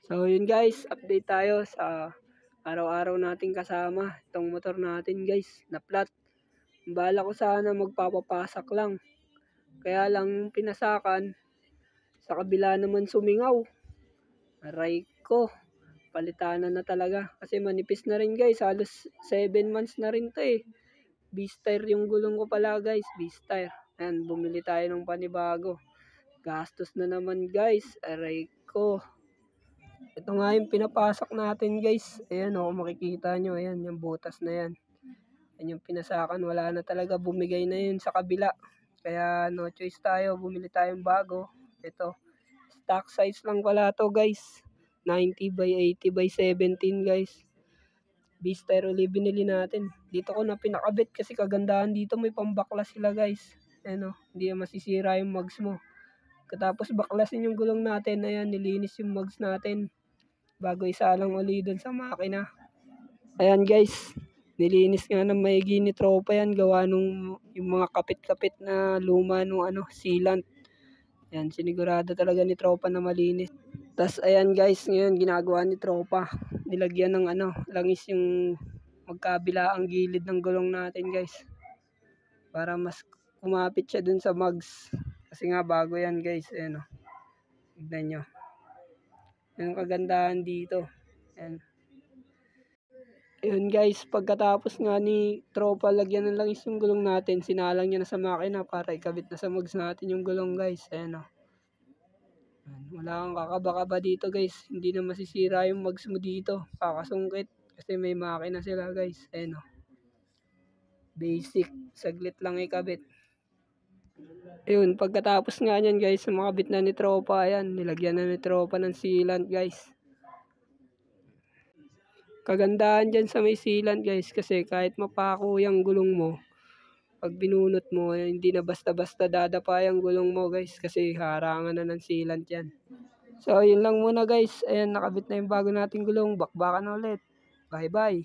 So yun guys, update tayo sa araw-araw nating kasama itong motor natin guys na flat. Bala ko sana magpapapasak lang. Kaya lang pinasakan, sa kabila naman sumingaw. Aray ko, palitanan na talaga. Kasi manipis na rin guys, halos 7 months na rin to eh. B-Style yung gulong ko pala guys, B-Style. Ayan, bumili tayo ng panibago. Gastos na naman guys, aray ko. Ito nga yung pinapasak natin guys. Ayan o, makikita nyo. Ayan, yung butas na yan. Ayan yung pinasakan. Wala na talaga. Bumigay na yun sa kabila. Kaya no choice tayo. Bumili tayong bago. Ito. Stock size lang pala to guys. 90 by 80 by 17 guys. B-Style ulit binili natin. Dito ko na pinakabit kasi kagandahan dito. May pambaklas sila guys. Ayan o. Hindi masisira yung mugs mo. Katapos baklasin yung gulong natin. Ayan, nilinis yung mugs natin. Bago isalang uli dun sa makina. Ayan guys, nilinis nga ng maigi ni tropa yan. Gawa nung yung mga kapit-kapit na luma nung sealant. Ayan, sinigurado talaga ni tropa na malinis. Tas ayan guys, ngayon ginagawa ni tropa. Nilagyan ng langis yung magkabila ang gilid ng gulong natin guys. Para mas kumapit siya dun sa mugs. Kasi nga bago yan guys, ayan o. Tignan nyo. Yung kagandahan dito. Ayan. Ayun guys, pagkatapos nga ni tropa lagyan ng langis yung gulong natin, sinalang niya na sa makina para ikabit na sa mugs natin yung gulong guys. Ayan o. Wala kang kakaba-kaba dito guys. Hindi na masisira yung mugs mo dito. Kakasungkit. Kasi may makina sila guys. Ayan o. Basic. Saglit lang ikabit. Ayun, pagkatapos nga niyan guys, makabit na ni tropa. Ayan, nilagyan na ni tropa ng sealant guys. Kagandahan dyan sa may sealant guys, kasi kahit mapako yung gulong mo, pag binunot mo, hindi na basta-basta dadapa yung gulong mo guys, kasi harangan na ng sealant yan. So yun lang muna guys, ayan nakabit na yung bago nating gulong, bakbakan na ulit. Bye bye.